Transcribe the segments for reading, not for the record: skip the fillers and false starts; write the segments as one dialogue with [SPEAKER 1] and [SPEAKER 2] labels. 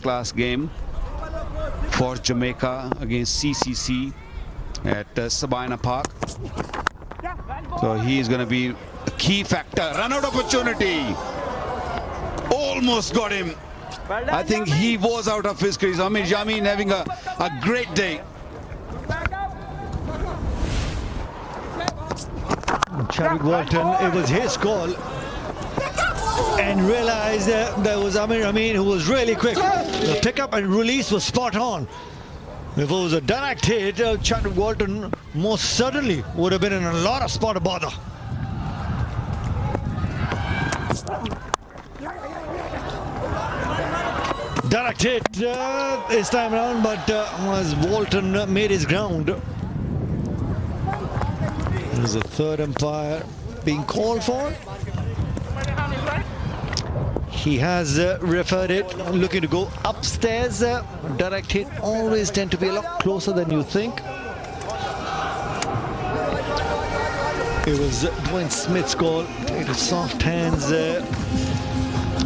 [SPEAKER 1] first-class game for Jamaica against CCC at Sabina Park. So he is going to be a key factor. Run-out opportunity. Almost got him. I think he was out of his crease. Amir Jamin having a great day.
[SPEAKER 2] Chadwick Walton, it was his call, and realized there was Amir Amin who was really quick. The pickup and release was spot on. If it was a direct hit, Chadwick Walton most certainly would have been in a lot of spot of bother. Direct hit this time around, but as Walton made his ground. There's a third umpire being called for. He has referred it, looking to go upstairs. Direct hit always tend to be a lot closer than you think. It was Dwayne Smith's call. It was soft hands.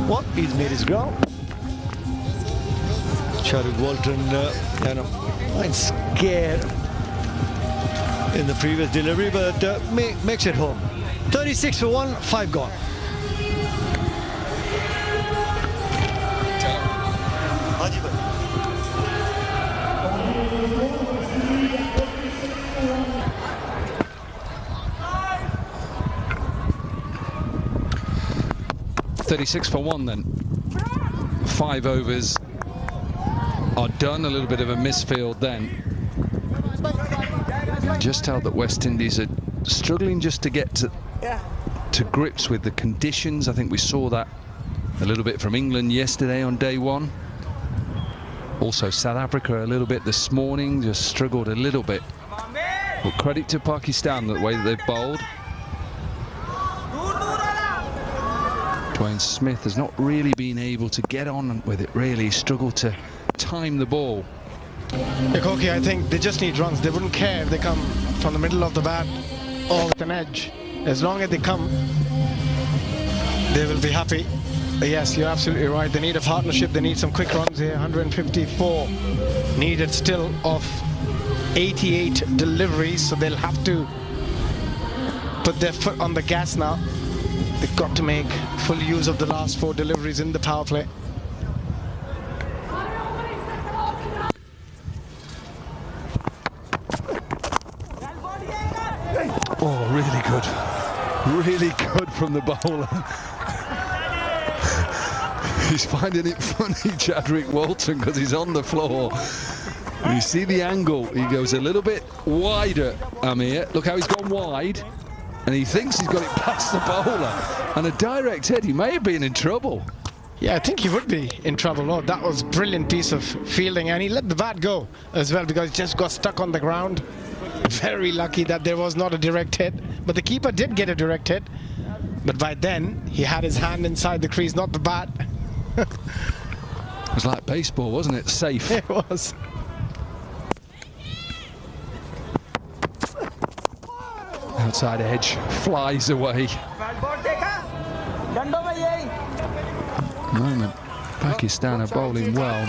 [SPEAKER 2] Well, he's made his ground. Chadwick Walton, quite scared in the previous delivery, but makes it home. 36 for 1, 5 gone.
[SPEAKER 3] $36 for 1 then. 5 overs are done. A little bit of a misfield then. Just tell that West Indies are struggling just to get to grips with the conditions. I think we saw that a little bit from England yesterday on day one. Also South Africa a little bit this morning, just struggled a little bit. But credit to Pakistan, the way that they've bowled. Dwayne Smith has not really been able to get on with it, really struggled to time the ball.
[SPEAKER 4] Okay, I think they just need runs. They wouldn't care if they come from the middle of the bat or with an edge. As long as they come, they will be happy. Yes, you're absolutely right. They need a partnership. They need some quick runs here. 154 needed still of 88 deliveries, so they'll have to put their foot on the gas now. They've got to make full use of the last 4 deliveries in the power play.
[SPEAKER 3] Oh, really good from the bowler. He's finding it funny, Chadwick Walton, because he's on the floor. And you see the angle, he goes a little bit wider, Amir. Look how he's gone wide, and he thinks he's got it past the bowler. And a direct hit, he may have been in trouble.
[SPEAKER 4] Yeah, I think he would be in trouble. Oh, that was a brilliant piece of fielding, and he let the bat go as well because he just got stuck on the ground. Very lucky that there was not a direct hit, but the keeper did get a direct hit. But by then, he had his hand inside the crease, not the bat.
[SPEAKER 3] It was like baseball, wasn't it? Safe.
[SPEAKER 4] It was.
[SPEAKER 3] Outside edge, flies away. Moment, Pakistan are bowling well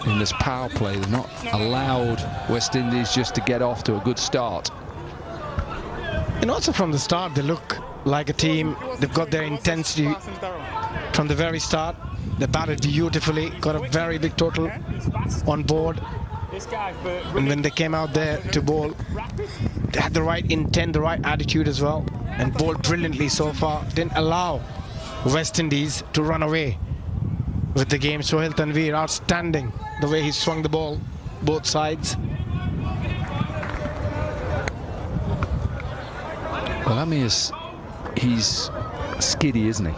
[SPEAKER 3] in this power play. They've not allowed West Indies just to get off to a good start.
[SPEAKER 4] And also from the start, they look like a team. They've got their intensity from the very start. They batted beautifully, got a very big total on board. And when they came out there to bowl, they had the right intent, the right attitude as well, and bowled brilliantly so far. Didn't allow West Indies to run away with the game. Sohail Tanveer, outstanding the way he swung the ball both sides.
[SPEAKER 3] Well, Amir's, he's skiddy, isn't he?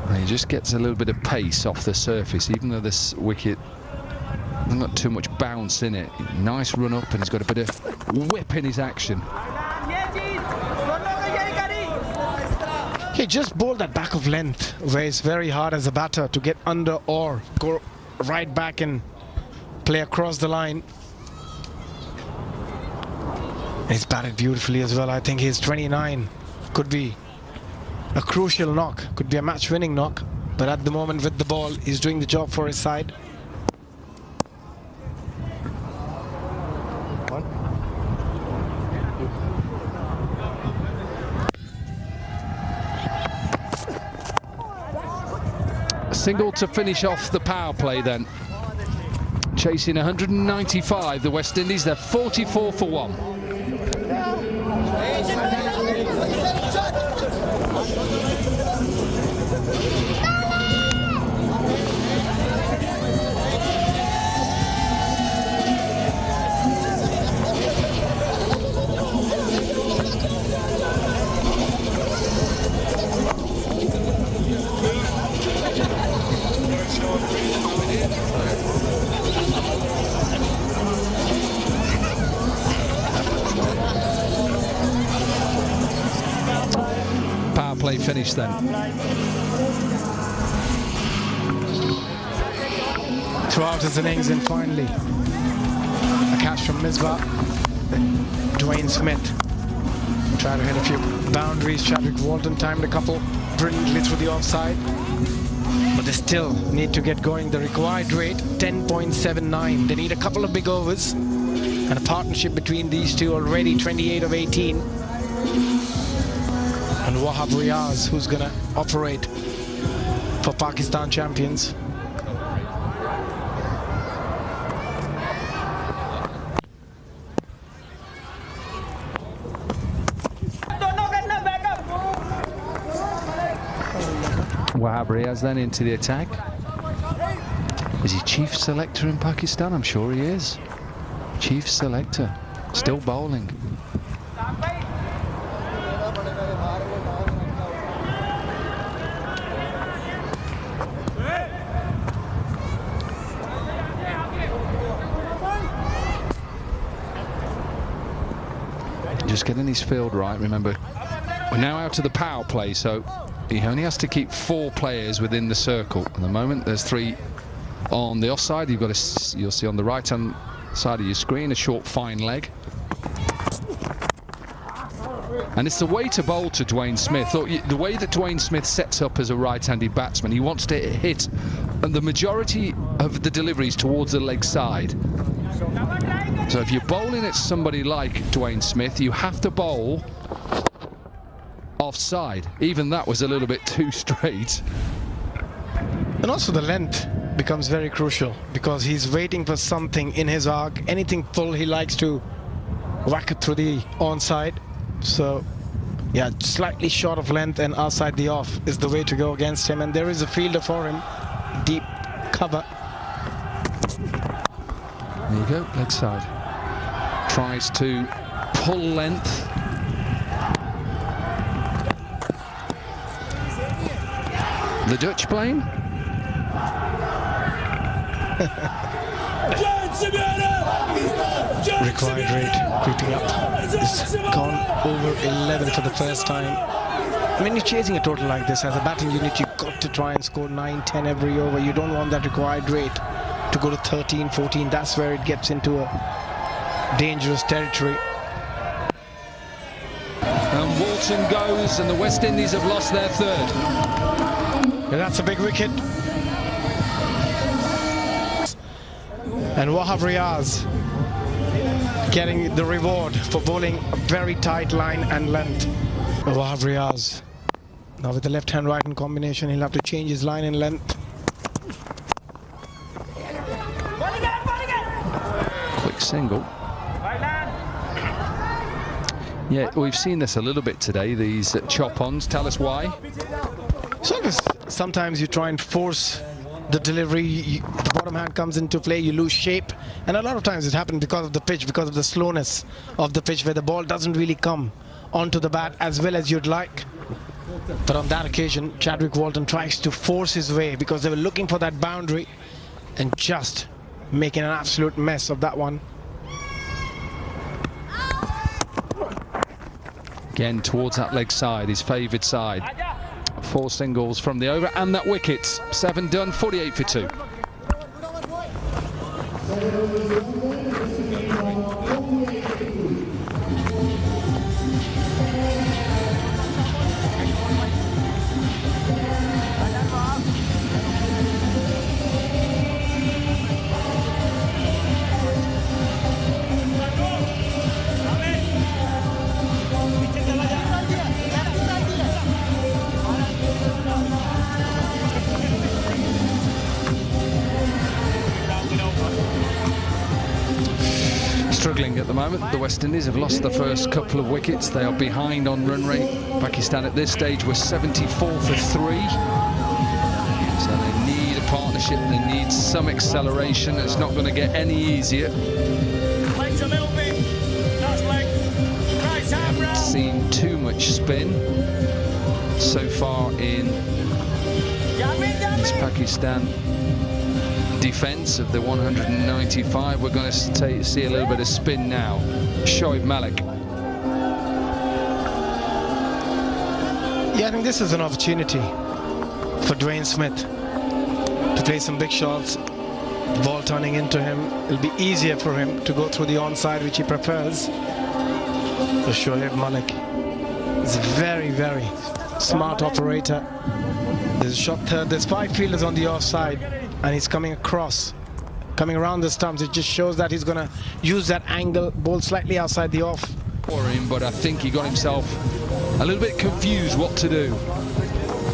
[SPEAKER 3] And he just gets a little bit of pace off the surface, even though this wicket hasn't got too much bounce in it. Nice run up, and he's got a bit of whip in his action.
[SPEAKER 4] He just bowled that back of length, where it's very hard as a batter to get under or go right back and play across the line. He's batted beautifully as well. I think he's 29. Could be a crucial knock. Could be a match-winning knock. But at the moment with the ball, he's doing the job for his side.
[SPEAKER 3] A single to finish off the power play then. Chasing 195, the West Indies, they're 44 for 1. Power play finish then.
[SPEAKER 4] Throughout his innings, and finally a catch from Misbah. Dwayne Smith tried to hit a few boundaries. Chadwick Walton timed a couple brilliantly through the offside, but they still need to get going. The required rate 10.79. They need a couple of big overs, and a partnership between these two already 28 of 18. And Wahab Riaz, who's going to operate for Pakistan champions.
[SPEAKER 3] Wahab Riaz then into the attack. Is he chief selector in Pakistan? I'm sure he is. Chief selector, still bowling. Just getting his field right. Remember, we're now out of the power play, so he only has to keep 4 players within the circle. At the moment, there's 3 on the offside. You've got you'll see on the right-hand side of your screen a short fine leg. And it's the way to bowl to Dwayne Smith. The way that Dwayne Smith sets up as a right-handed batsman, he wants to hit, and the majority of the deliveries towards the leg side. So if you're bowling at somebody like Dwayne Smith, you have to bowl offside. Even that was a little bit too straight.
[SPEAKER 4] And also the length becomes very crucial, because he's waiting for something in his arc. Anything full, he likes to whack it through the onside. So yeah, slightly short of length and outside the off is the way to go against him. And there is a fielder for him. Deep cover.
[SPEAKER 3] There you go, leg side. Tries to pull length. The Dutch playing.
[SPEAKER 4] Required rate creeping up. It's gone over 11 for the first time. When you're chasing a total like this, as a batting unit, you've got to try and score 9, 10 every over. You don't want that required rate to go to 13, 14. That's where it gets into a dangerous territory.
[SPEAKER 3] And Walton goes, and the West Indies have lost their 3rd.
[SPEAKER 4] And that's a big wicket. And Wahab Riaz getting the reward for bowling a very tight line and length. Wahab Riaz. Now with the left-hand right-hand combination, he'll have to change his line and length.
[SPEAKER 3] Quick single. Yeah, we've seen this a little bit today, these chop-ons. Tell us why.
[SPEAKER 4] So sometimes you try and force the delivery, the bottom hand comes into play, you lose shape. And a lot of times it happens because of the pitch, because of the slowness of the pitch, where the ball doesn't really come onto the bat as well as you'd like. But on that occasion, Chadwick Walton tries to force his way, because they were looking for that boundary and just making an absolute mess of that one.
[SPEAKER 3] Again, towards that leg side, his favoured side. 4 singles from the over, and that wicket. 7 done, 48 for 2. at the moment. The West Indies have lost the first couple of wickets. They are behind on run rate. Pakistan at this stage were 74 for 3. So they need a partnership. They need some acceleration. It's not going to get any easier.
[SPEAKER 5] Legs a little bit. That's leg. Right arm round.
[SPEAKER 3] Seen too much spin so far in this Pakistan defence of the 195. We're going to see a little bit of spin now. Shoaib Malik.
[SPEAKER 4] Yeah, I think this is an opportunity for Dwayne Smith to play some big shots. The ball turning into him, it'll be easier for him to go through the onside, which he prefers. But Shoaib Malik is a very, very smart operator. There's a shot third. There's 5 fielders on the offside, and he's coming across, coming around the stumps. It just shows that he's going to use that angle, ball slightly outside the off.
[SPEAKER 3] For him, but I think he got himself a little bit confused what to do.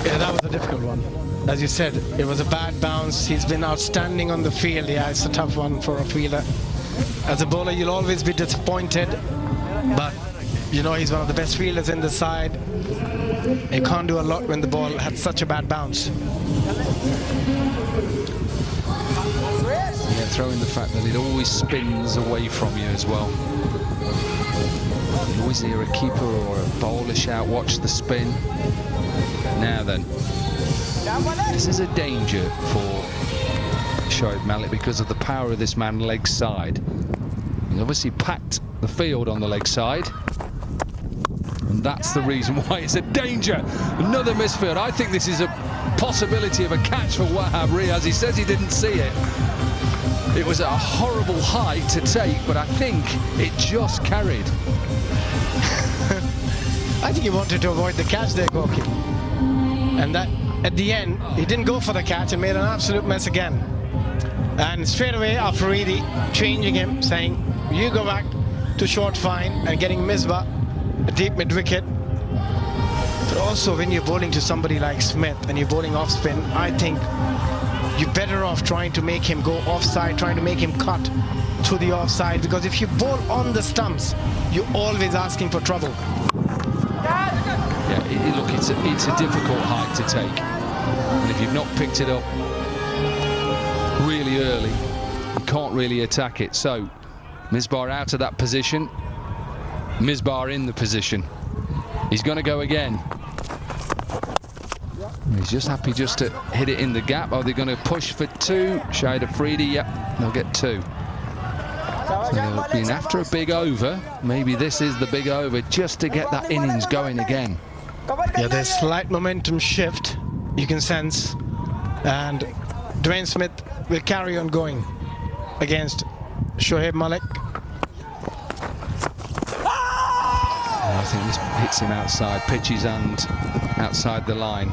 [SPEAKER 4] Yeah, that was a difficult one. As you said, it was a bad bounce. He's been outstanding on the field. Yeah, it's a tough one for a fielder. As a bowler, you'll always be disappointed, but you know he's one of the best fielders in the side. You can't do a lot when the ball had such a bad bounce.
[SPEAKER 3] Yeah, throw in the fact that it always spins away from you as well. You always hear a keeper or a bowler shout, watch the spin. Now then, this is a danger for Shoaib Malik because of the power of this man leg side. He's obviously packed the field on the leg side, and that's the reason why it's a danger. Another misfield. I think this is a possibility of a catch for Wahab Riaz. He says he didn't see it. It was at a horrible height to take, but I think it just carried.
[SPEAKER 4] I think he wanted to avoid the catch there, Gorky. And that, at the end, he didn't go for the catch and made an absolute mess again. And straight away, Afridi changing him, saying, you go back to short fine, and getting Misbah a deep mid-wicket. But also, when you're bowling to somebody like Smith and you're bowling off spin, I think you're better off trying to make him go offside, trying to make him cut through the offside, because if you bowl on the stumps, you're always asking for trouble.
[SPEAKER 3] Yeah, look, it's a difficult height to take, and if you've not picked it up really early, you can't really attack it. So Misbah out of that position, Misbah in the position. He's going to go again. He's just happy just to hit it in the gap. Are they going to push for 2? Shahid Afridi, yep, they'll get 2. So they'll be after a big over. Maybe this is the big over just to get that innings going again.
[SPEAKER 4] Yeah, there's slight momentum shift you can sense, and Dwayne Smith will carry on going against Shoaib Malik.
[SPEAKER 3] I think this hits him outside, pitches and outside the line.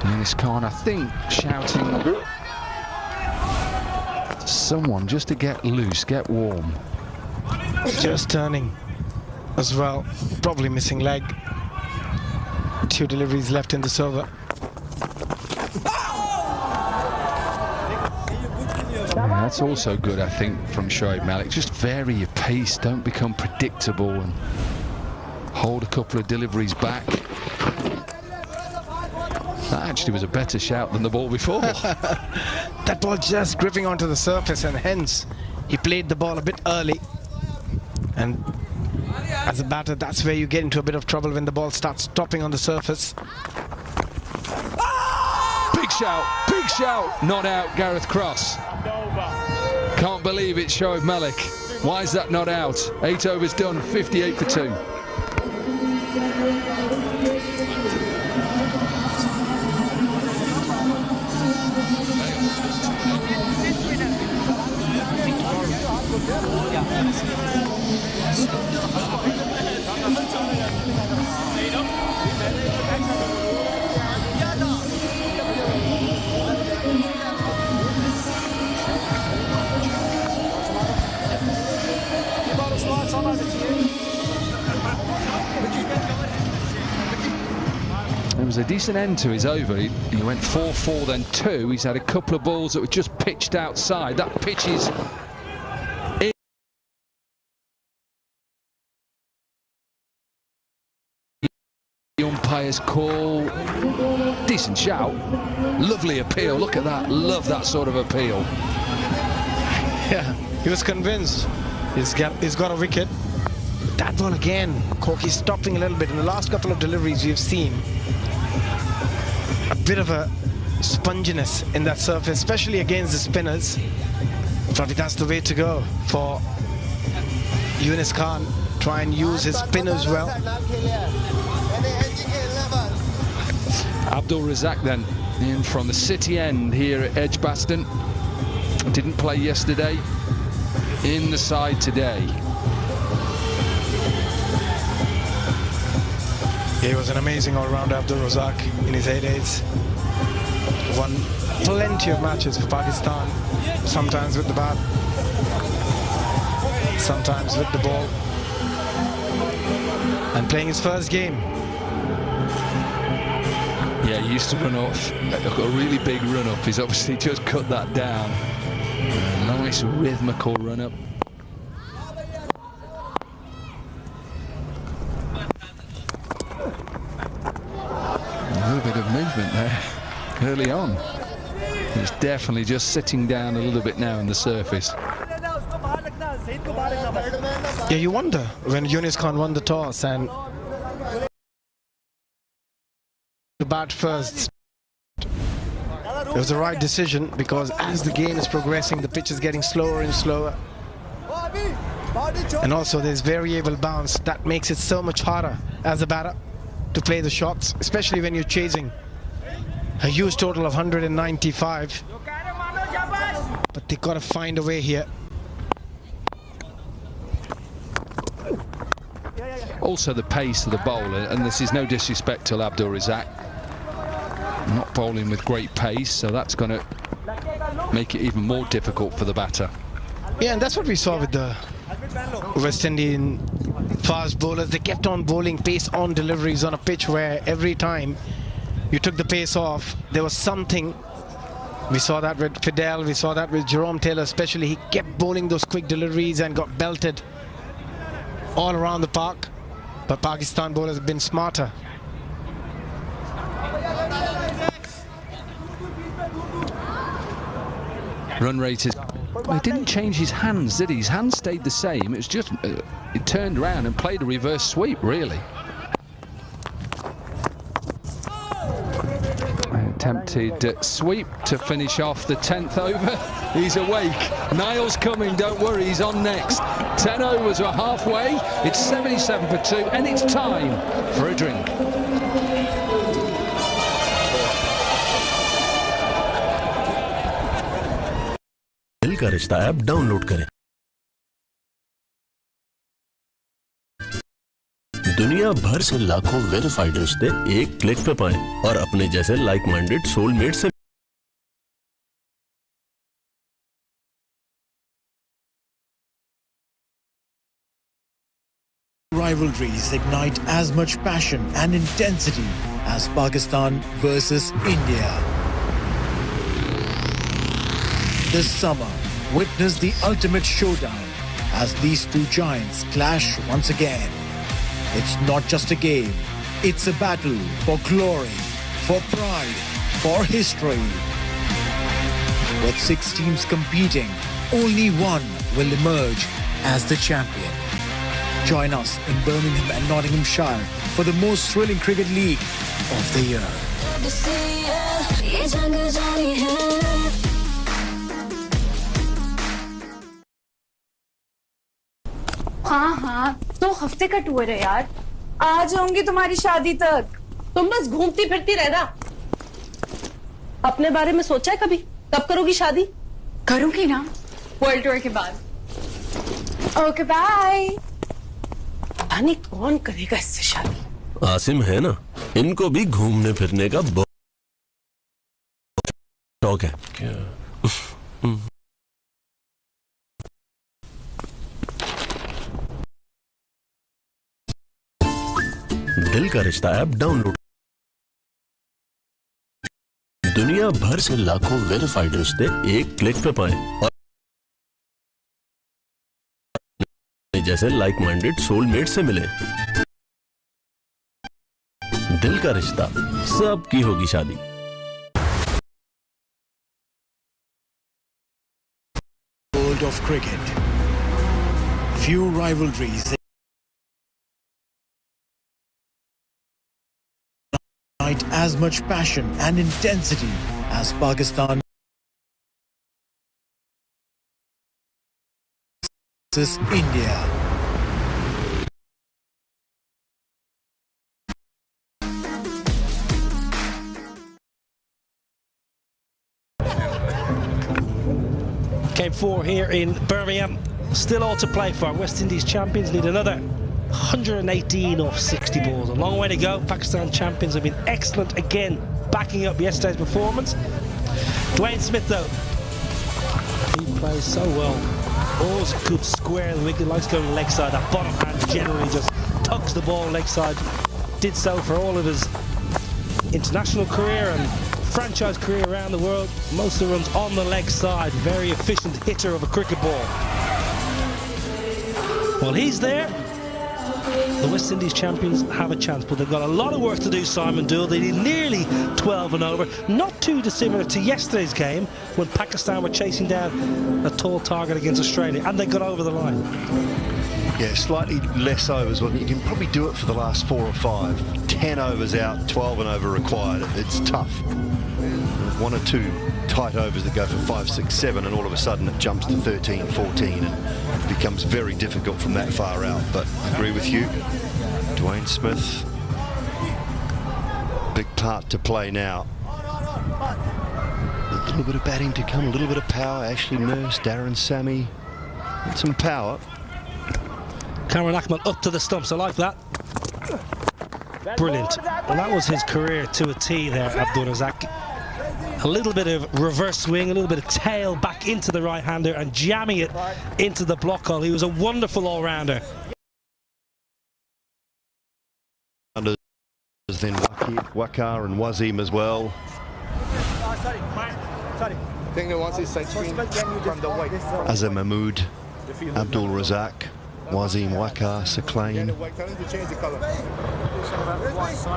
[SPEAKER 3] Dennis Khan, I think, shouting someone just to get loose, get warm.
[SPEAKER 4] Just turning as well, probably missing leg. 2 deliveries left in the server.
[SPEAKER 3] Yeah, that's also good, I think, from Shoaib Malik. Just vary your pace, don't become predictable, and hold a couple of deliveries back. That actually was a better shout than the ball before.
[SPEAKER 4] That ball just gripping onto the surface, and hence he played the ball a bit early. And as a batter, that's where you get into a bit of trouble, when the ball starts stopping on the surface.
[SPEAKER 3] Big shout, not out, Gareth Cross. Can't believe it's Shoaib Malik. Why is that not out? 8 overs done, 58 for 2. was a decent end to his over. He went 4-4, then 2. He's had a couple of balls that were just pitched outside. That pitch is in. The umpire's call. Decent shout. Lovely appeal. Look at that. Love that sort of appeal.
[SPEAKER 4] Yeah, he was convinced. He's got a wicket. That ball again, Corky's stopping a little bit. In the last couple of deliveries we've seen a bit of a sponginess in that surface, especially against the spinners. Probably that's the way to go for Yunus Khan. Try and use his spinners well.
[SPEAKER 3] Abdul Razak then in from the city end here at Edgbaston. Didn't play yesterday. In the side today.
[SPEAKER 4] He was an amazing all-rounder, Abdul Razak, in his heydays. Won plenty of matches for Pakistan, sometimes with the bat, sometimes with the ball. And playing his first game.
[SPEAKER 3] Yeah, he used to run off a really big run-up. He's obviously just cut that down. A nice rhythmical run-up. A little bit of movement there early on. He's definitely just sitting down a little bit now in the surface.
[SPEAKER 4] Yeah, you wonder when Yunus Khan won the toss and to bat first. It was the right decision because as the game is progressing, the pitch is getting slower and slower. And also there's variable bounce that makes it so much harder as a batter to play the shots, especially when you're chasing a huge total of 195. But they got to find a way here.
[SPEAKER 3] Also the pace of the bowler, and this is no disrespect to Abdul Razak, not bowling with great pace, so that's going to make it even more difficult for the batter.
[SPEAKER 4] Yeah, and that's what we saw with the West Indian fast bowlers. They kept on bowling pace on deliveries on a pitch where every time you took the pace off, there was something. We saw that with Fidel, we saw that with Jerome Taylor especially. He kept bowling those quick deliveries and got belted all around the park. But Pakistan bowlers have been smarter.
[SPEAKER 3] Run rate is... Well, he didn't change his hands, did he? His hands stayed the same. It was just... he turned around and played a reverse sweep, really. Attempted sweep to finish off the 10th over. He's awake. Niall's coming, don't worry, he's on next. 10 overs, we're halfway. It's 77 for 2, and it's time for a drink.
[SPEAKER 6] दिल का रिश्ता app download करें। दुनिया भर से लाखों verified रिश्ते एक क्लिक पे पाएं और अपने जैसे लाइक माइंडेड सोलमेट से
[SPEAKER 7] rivalries ignite as much passion and intensity as Pakistan versus India. This summer, witness the ultimate showdown as these two giants clash once again. It's not just a game, it's a battle for glory, for pride, for history. With 6 teams competing, only one will emerge as the champion. Join us in Birmingham and Nottinghamshire for the most thrilling cricket league of the year.
[SPEAKER 8] हाँ हाँ 2 हफ्ते का tour है यार, आ जाऊंगी तुम्हारी शादी तक।
[SPEAKER 9] तुम बस घूमती फिरती रहना। अपने बारे में सोचा है कभी? कब करोगी शादी?
[SPEAKER 8] करूंगी ना, वर्ल्ड टूर के बाद। Okay bye.
[SPEAKER 9] पता नहीं कौन करेगा इससे शादी।
[SPEAKER 6] आसिम है ना, इनको भी घूमने फिरने का बहुत शौक है। दिल का रिश्ता ऐप डाउनलोड दुनिया भर से लाखों वेरीफाइड रिश्ते एक क्लिक पे पाएं और जैसे लाइक माइंडेड सोलमेट से मिले। दिल का रिश्ता, सबकी होगी शादी।
[SPEAKER 7] World of cricket. Few rivalries ignite as much passion and intensity as Pakistan versus India.
[SPEAKER 10] Game 4 here in Birmingham. Still all to play for. West Indies champions need another 118 off 60 balls. A long way to go. Pakistan champions have been excellent again, backing up yesterday's performance. Dwayne Smith, though, he plays so well. Always good square the wicket, likes going leg side. That bottom hand generally just tugs the ball leg side. Did so for all of his international career and franchise career around the world. Most of the runs on the leg side. Very efficient hitter of a cricket ball. Well, he's there. The West Indies champions have a chance, but they've got a lot of work to do, Simon Dool. They need nearly 12 and over. Not too dissimilar to yesterday's game when Pakistan were chasing down a tall target against Australia, and they got over the line.
[SPEAKER 11] Yeah, slightly less overs. Well, you can probably do it for the last 4 or 5. 10 overs out, 12 and over required. It's tough. 1 or 2 tight overs that go for 5, 6, 7, and all of a sudden it jumps to 13, 14, and becomes very difficult from that far out. But I agree with you, Dwayne Smith, big part to play now. A little bit of batting to come, a little bit of power. Ashley Nurse, Darren Sammy, and some power.
[SPEAKER 10] Cameron Akmal up to the stumps. I like that. Brilliant. Well, that was his career to a T there, Abdul Razak. A little bit of reverse swing, a little bit of tail back into the right-hander and jamming it into the block hole. He was a wonderful all-rounder.
[SPEAKER 11] Then Wakar and Wasim as well. Azhar Mahmood, Abdul Razak, Wasim, Wakar, Saklain.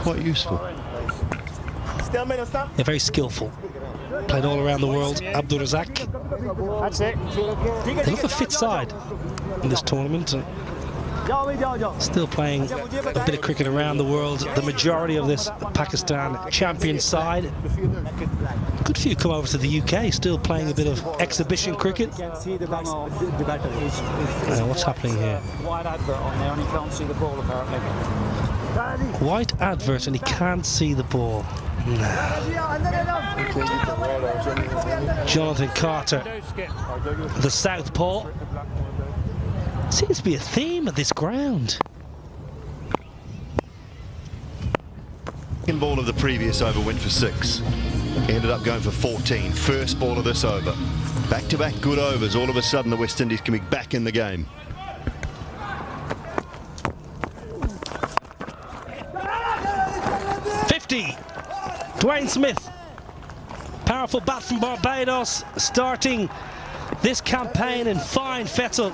[SPEAKER 11] Quite useful.
[SPEAKER 10] They're very skillful. Played all around the world. Abdul Razak.
[SPEAKER 5] That's it.
[SPEAKER 10] They look a fit side in this tournament. And still playing a bit of cricket around the world. The majority of this Pakistan champion side. Good few come over to the UK, still playing a bit of exhibition cricket. What's happening here?
[SPEAKER 5] White advert on there and he can't see the ball apparently.
[SPEAKER 10] White advert and he can't see the ball. Jonathan Carter, the southpaw. Seems to be a theme at this ground.
[SPEAKER 11] Second ball of the previous over went for 6. Ended up going for 14. First ball of this over. Back-to-back good overs. All of a sudden the West Indies can be back in the game.
[SPEAKER 10] Dwayne Smith, powerful bat from Barbados, starting this campaign in fine fettle.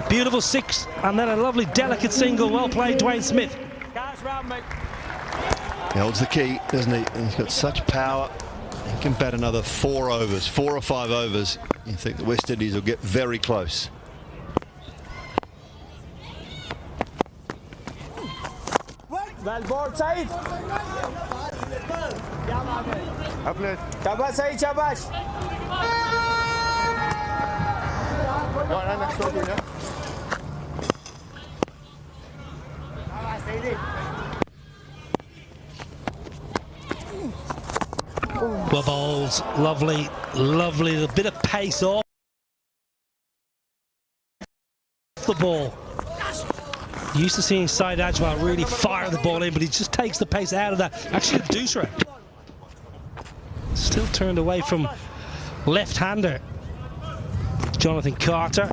[SPEAKER 10] Beautiful 6, and then a lovely delicate single. Well played, Dwayne Smith.
[SPEAKER 11] He holds the key, doesn't he? And he's got such power. He can bat another 4 overs, 4 or 5 overs. You think the West Indies will get very close.
[SPEAKER 5] Well ball, Saeed. Shabash, Saeed, shabash.
[SPEAKER 10] Well, balls, lovely, lovely. A bit of pace off the ball. Used to seeing Syed Ajmal really fire the ball in, but he just takes the pace out of that. Actually, the Dusra still turned away from left-hander Jonathan Carter.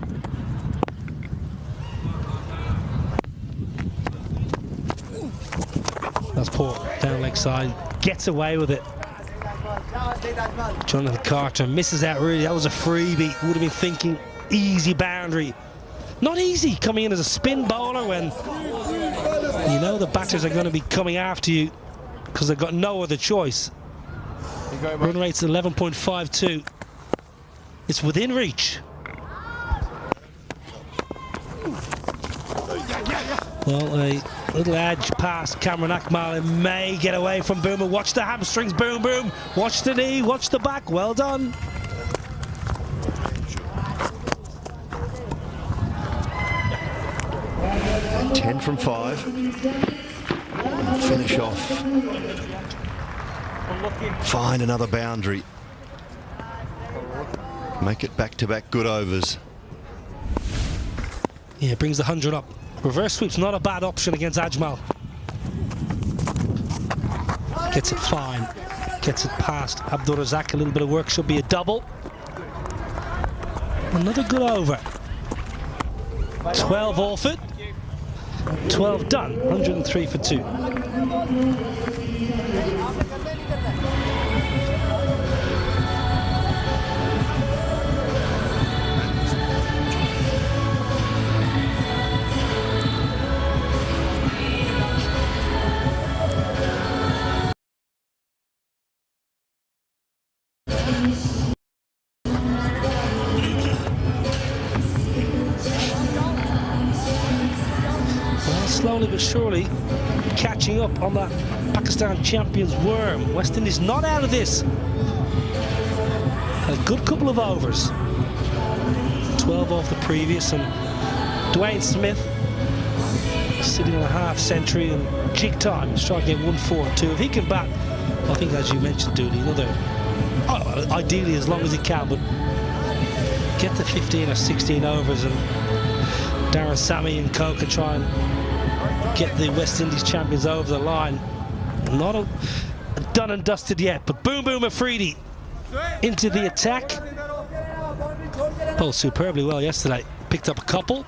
[SPEAKER 10] That's poor down leg side, gets away with it. Jonathan Carter misses out really. That was a freebie. Would have been thinking easy boundary. Not easy coming in as a spin bowler when you know the batters are going to be coming after you because they've got no other choice. Run rate's 11.52. It's within reach. Well, a little edge past Cameron Akmal. It may get away from Boomer. Watch the hamstrings, Boom Boom. Watch the knee, watch the back. Well done.
[SPEAKER 11] Ten from 5. Finish off. Find another boundary. Make it back-to-back good overs.
[SPEAKER 10] Yeah, brings the 100 up. Reverse sweep's not a bad option against Ajmal. Gets it fine. Gets it past Abdur Razak. A little bit of work, should be a double. Another good over. 12 off it. 12 done. 103 for 2. Slowly but surely catching up on that Pakistan champions worm. West Indies not out of this. A good couple of overs. 12 off the previous, and Dwayne Smith sitting on a half century and jig time. He's trying to get 142. If he can bat, I think as you mentioned, Doody, another, ideally as long as he can, but get to 15 or 16 overs and Darren Sammy and co can try and get the West Indies champions over the line. Not done and dusted yet, but Boom Boom Afridi into the attack. Bowled superbly well yesterday. Picked up a couple.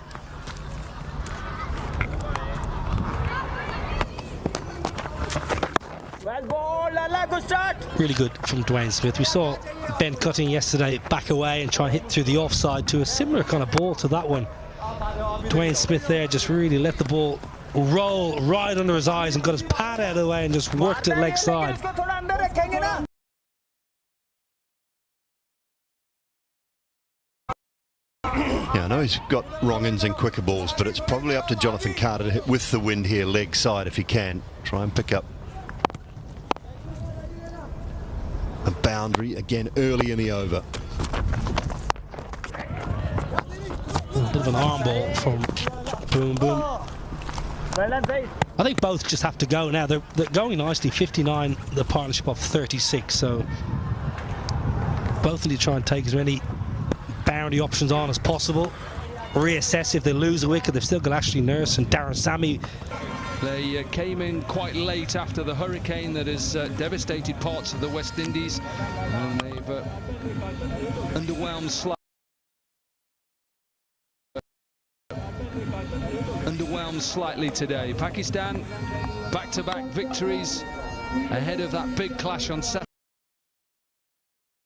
[SPEAKER 10] Really good from Dwayne Smith. We saw Ben Cutting yesterday back away and try and hit through the offside to a similar kind of ball to that one. Dwayne Smith there just really let the ball roll right under his eyes and got his pad out of the way and just worked it leg side.
[SPEAKER 11] Yeah, I know he's got wrong ends and quicker balls, but it's probably up to Jonathan Carter to hit with the wind here, leg side, if he can. Try and pick up a boundary again early in the over.
[SPEAKER 10] A bit of an arm ball from Boom Boom. I think both just have to go now. They're going nicely. 59, the partnership of 36. So both of you try and take as many boundary options on as possible. Reassess if they lose a wicket. They've still got Ashley Nurse and Darren Sammy.
[SPEAKER 3] They came in quite late after the hurricane that has devastated parts of the West Indies, and they've underwhelmed slightly today. Pakistan back-to-back victories ahead of that big clash on Saturday.